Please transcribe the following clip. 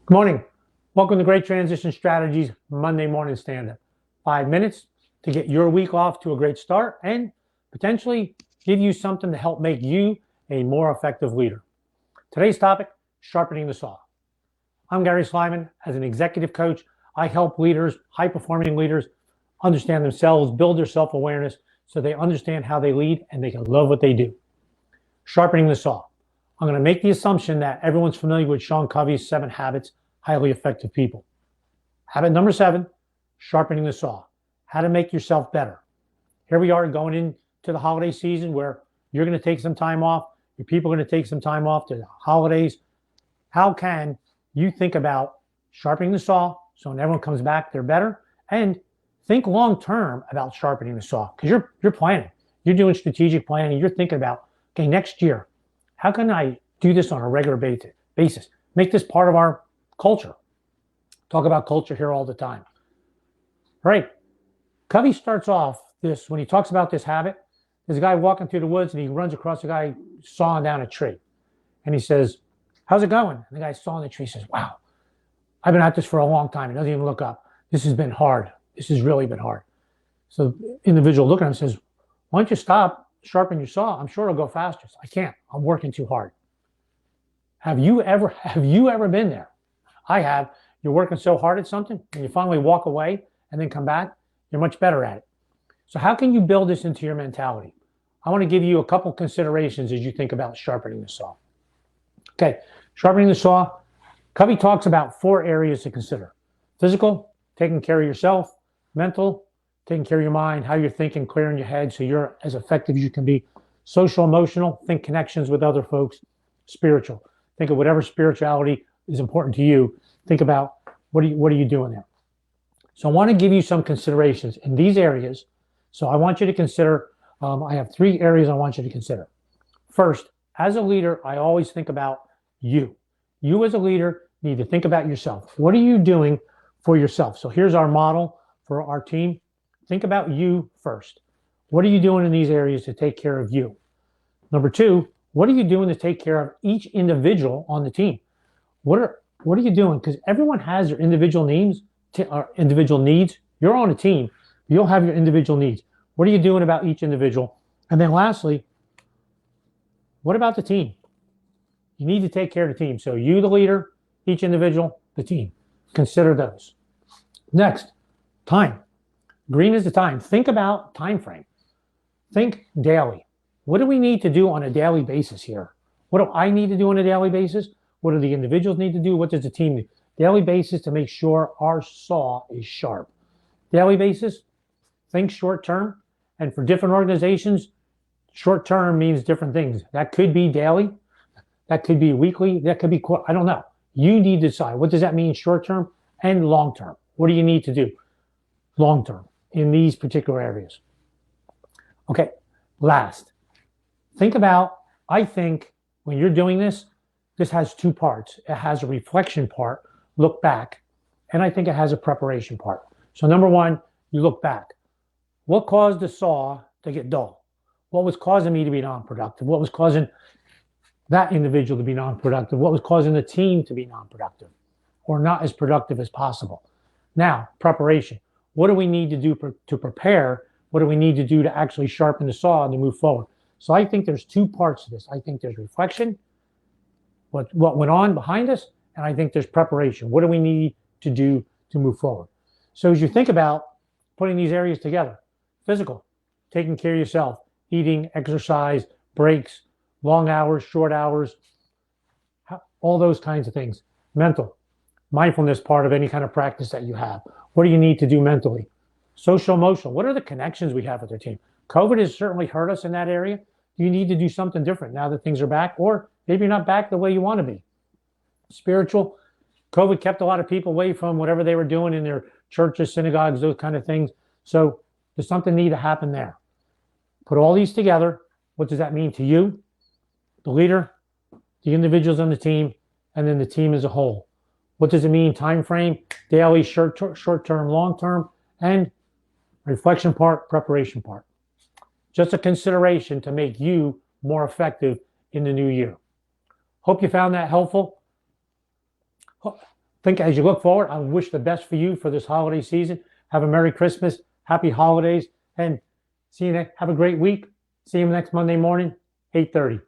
Good morning. Welcome to Great Transition Strategies Monday Morning Stand-Up. 5 minutes to get your week off to a great start and potentially give you something to help make you a more effective leader. Today's topic, sharpening the saw. I'm Gary Slyman. As an executive coach, I help leaders, high-performing leaders, understand themselves, build their self-awareness so they understand how they lead and they can love what they do. Sharpening the saw. I'm going to make the assumption that everyone's familiar with Sean Covey's 7 Habits, Highly Effective People. Habit number 7, sharpening the saw. How to make yourself better. Here we are going into the holiday season where you're going to take some time off. Your people are going to take some time off to the holidays. How can you think about sharpening the saw so when everyone comes back, they're better? And think long-term about sharpening the saw because you're planning. You're doing strategic planning. You're thinking about, okay, next year, how can I do this on a regular basis? Make this part of our culture. Talk about culture here all the time. All right. Covey starts off this, when he talks about this habit, there's a guy walking through the woods and he runs across a guy sawing down a tree. And he says, how's it going? And the guy sawing the tree says, wow, I've been at this for a long time. He doesn't even look up. This has been hard. This has really been hard. So the individual looking at him says, why don't you stop? Sharpen your saw. I'm sure it'll go faster. So I can't. I'm working too hard. Have you ever been there? I have. You're working so hard at something and you finally walk away and then come back, you're much better at it. So how can you build this into your mentality? I want to give you a couple considerations as you think about sharpening the saw. Okay, sharpening the saw. Covey talks about 4 areas to consider. Physical, taking care of yourself. Mental, taking care of your mind, how you're thinking, clearing your head so you're as effective as you can be. Social, emotional, think connections with other folks. Spiritual, think of whatever spirituality is important to you. Think about what are you doing there. So I want to give you some considerations in these areas. So I want you to consider, I have 3 areas I want you to consider. First, as a leader, I always think about you. You as a leader need to think about yourself. What are you doing for yourself? So here's our model for our team. Think about you first. What are you doing in these areas to take care of you? Number 2, what are you doing to take care of each individual on the team? What are you doing? Because everyone has their individual needs. You're on a team. You'll have your individual needs. What are you doing about each individual? And then lastly, what about the team? You need to take care of the team. So you, the leader, each individual, the team. Consider those. Next, time. Green is the time. Think about time frame. Think daily. What do we need to do on a daily basis here? What do I need to do on a daily basis? What do the individuals need to do? What does the team do? Daily basis to make sure our saw is sharp. Daily basis, think short term. And for different organizations, short term means different things. That could be daily. That could be weekly. That could be, I don't know. You need to decide. What does that mean short term and long term? What do you need to do long term in these particular areas? Okay, last. Think about, I think when you're doing this, this has 2 parts. It has a reflection part, look back, and I think it has a preparation part. So number 1, you look back. What caused the saw to get dull? What was causing me to be non-productive? What was causing that individual to be non-productive? What was causing the team to be non-productive or not as productive as possible? Now, preparation. What do we need to do to prepare? What do we need to do to actually sharpen the saw and to move forward? So I think there's 2 parts to this. I think there's reflection, what went on behind us, and I think there's preparation. What do we need to do to move forward? So as you think about putting these areas together, physical, taking care of yourself, eating, exercise, breaks, long hours, short hours, all those kinds of things. Mental, mindfulness part of any kind of practice that you have. What do you need to do mentally? Social, emotional. What are the connections we have with our team? COVID has certainly hurt us in that area. You need to do something different now that things are back, or maybe you're not back the way you want to be. Spiritual, COVID kept a lot of people away from whatever they were doing in their churches, synagogues, those kind of things. So there's something need to happen there. Put all these together. What does that mean to you, the leader, the individuals on the team, and then the team as a whole? What does it mean? Time frame, daily, short term, long term, and reflection part, preparation part. Just a consideration to make you more effective in the new year. Hope you found that helpful. think as you look forward, I wish the best for you for this holiday season. Have a Merry Christmas, Happy Holidays, and see you next. Have a great week. See you next Monday morning, 8:30.